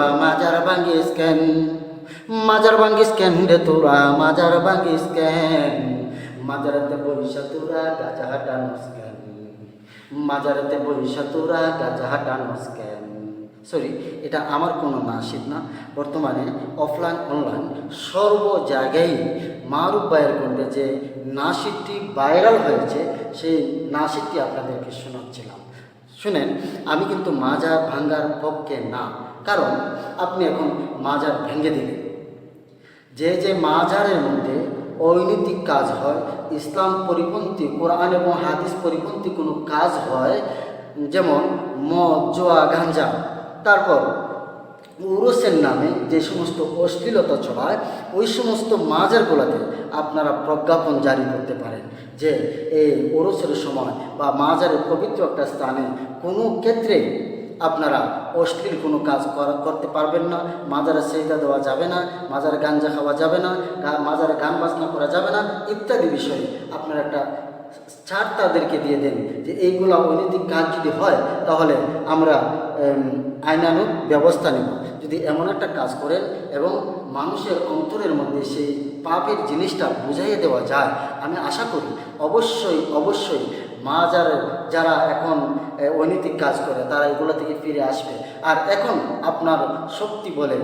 তোরা মাজার ভাঙ্গিস কেন, মাজার ভাঙ্গিস কেন রে তোরা মাজার ভাঙ্গিস কেন, মাজারেতে বৈশা তোরা গাজা হাটানোস কেন, মাজারেতে বৈশা তোরা গাজা হাটানোস কেন। সরি, এটা আমার কোনো নাশিদ না। বর্তমানে অফলাইন অনলাইন সর্ব জায়গায় মারুফ ভাইয়ের কণ্ঠে যে নাশিদটি ভাইরাল হয়েছে সেই নাশিদটি আপনাদেরকে শোনাচ্ছিলাম। শুনেন, আমি কিন্তু মাজার ভাঙ্গার পক্ষে না, কারণ আপনি এখন মাজার ভেঙে দিলেন। যে যে মাজারের মধ্যে অনৈতিক কাজ হয়, ইসলাম পরিপন্থী, কোরআন এবং হাদিস পরিপন্থী কোনো কাজ হয়, যেমন মদ, জুয়া, গাঞ্জা, তারপর উরুসের নামে যে সমস্ত অশ্লীলতা ছড়ায়, ওই সমস্ত মাজারগুলোতে আপনারা প্রজ্ঞাপন জারি করতে পারেন যে এই উরুসের সময় বা মাজারের পবিত্র একটা স্থানে কোনো ক্ষেত্রে আপনারা অশ্লীল কোনো কাজ করতে পারবেন না, মাজারে সেজদা দেওয়া যাবে না, মাজারে গাঞ্জা খাওয়া যাবে না, মাজারে গান বাজনা করা যাবে না, ইত্যাদি বিষয়ে আপনারা একটা ছাড় তাদেরকে দিয়ে দেন যে এইগুলো অনৈতিক কাজ যদি হয় তাহলে আমরা আইনানুগ ব্যবস্থা নেব। যদি এমন একটা কাজ করেন এবং মানুষের অন্তরের মধ্যে সেই পাপের জিনিসটা বুঝাইয়ে দেওয়া যায়, আমি আশা করি অবশ্যই মাজারের যারা এখন অনৈতিক কাজ করে তারা এগুলো থেকে ফিরে আসবে। আর এখন আপনার শক্তি বলে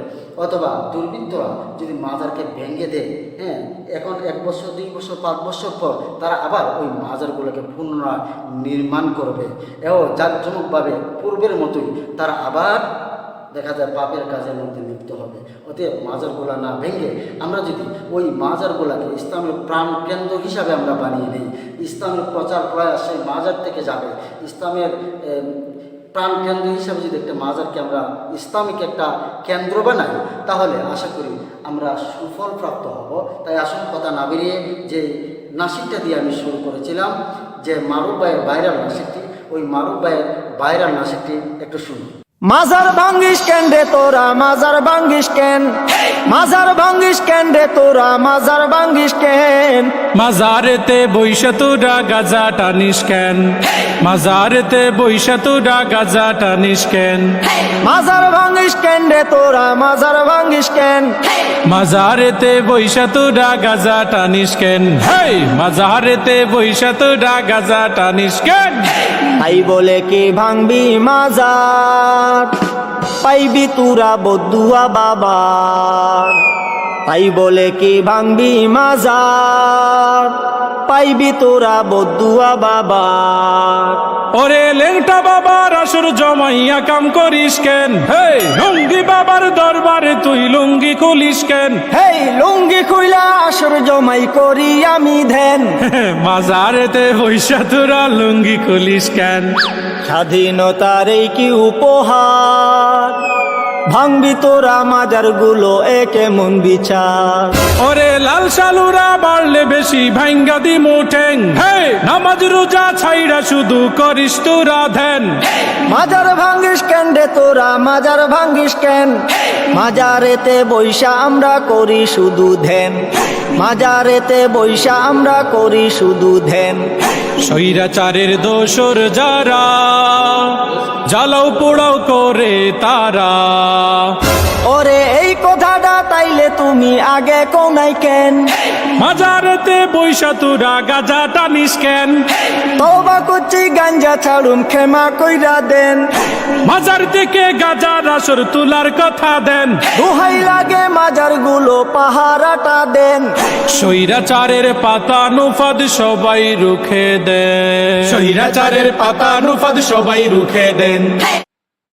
অথবা দুর্বৃত্তরা যদি মাজারকে ভেঙে দেয়, হ্যাঁ, এখন 1 বছর 2 বছর 5 বছর পর তারা আবার ওই মাজারগুলোকে পুনরায় নির্মাণ করবে এবং জাঁকজমকভাবে পূর্বের মতোই তারা আবার দেখা যায় পাপের কাজের মধ্যে লিপ্ত হবে। অতএব মাজারগুলা না ভেঙে আমরা যদি ওই মাজারগুলাকে ইসলামের প্রাণ কেন্দ্র হিসাবে আমরা বানিয়ে নিই, ইসলামের প্রচার প্রয়াস সেই মাজার থেকে যাবে, ইসলামের প্রাণ কেন্দ্র হিসাবে যদি একটা মাজারকে আমরা ইসলামিক একটা কেন্দ্র বানাই, তাহলে আশা করি আমরা সুফল প্রাপ্ত হব। তাই আসল কথা না বেরিয়ে যে নাশিদটা দিয়ে আমি শুরু করেছিলাম, যে মারুফ ভাইয়ের ভাইরাল নাশিদটি, ওই মারুফ ভাইয়ের ভাইরাল নাশিদটি একটু শুনুন। মাজার ভাঙ্গিস কেন রে তোরা মাজার ভাঙ্গিস কেন, মাজার ভাঙ্গিস কেন রে তোরা মাজার ভাঙ্গিস কেন, মাজারেতে বৈশা তোরা গাজা টানিস কেন, মাজারেতে বৈশা তোরা গাজা টানিস কেন, মাজার ভাঙ্গিস কেন রে তোরা মাজার ভাঙ্গিস কেন, মাজারেতে বৈশা তোরা গাজা টানিস কেন, হেই মাজারেতে বৈশা তোরা গাজা টানিস কেন। তাই বলে কি ভাঙবি মাজার, পাইবি তুরা বদুয়া বাবা, তাই বলে কি ভাঙবি মাজার, পাইবি তোরা বদুয়া বাবা। ওরে লেংটা বাবার আসর জমাইয়া কাম করিস কেন, হে লুঙ্গি বাবার দরবারে তুই লুঙ্গি খুলিস কেন, হেই লুঙ্গি খুইলা আসর জমাই করি আমি ধ্যান, মাজারেতে বৈশা তোরা লুঙ্গি খুলিস কেন। স্বাধীনতার এই কি উপহার, ভাঙবি তোরা মাজার গুলো একে মন বিচার। ওরে লাল সালুরা বাড়লে বেশি ভাঙ্গা দি মুঠেং, হে নামাজ রোজা ছাইরা শুধু করিস তোরা ধ্যান, মাজার ভাঙ্গিস কেন রে তোরা মাজার ভাঙ্গিস কেন, মাজারেতে বৈশা আমরা করি শুধু ধ্যান, মাজারেতে বৈশা আমরা করি শুধু ধ্যান। স্বৈরাচারের দোসর যারা জ্বালাও পোড়াও করে তারা, ওরে এই কথাটা তাইলে তুমি আগে কোনাই কেন, মাজারেতে বৈশা তোরা গাজা টানিস কেন, তওবা করছি গাঞ্জা ছাড়ুম ক্ষমা কইরা দেন, মাজার থেকে গাজার আসর তুলার কথা দেন, দোহাই লাগে মাজার গুলো পাহারাটা দেন, স্বৈরাচারের পাতা নুফাদ সবাই রুখে দেন, স্বৈরাচারের পাতা নুফাদ সবাই রুখে দেন।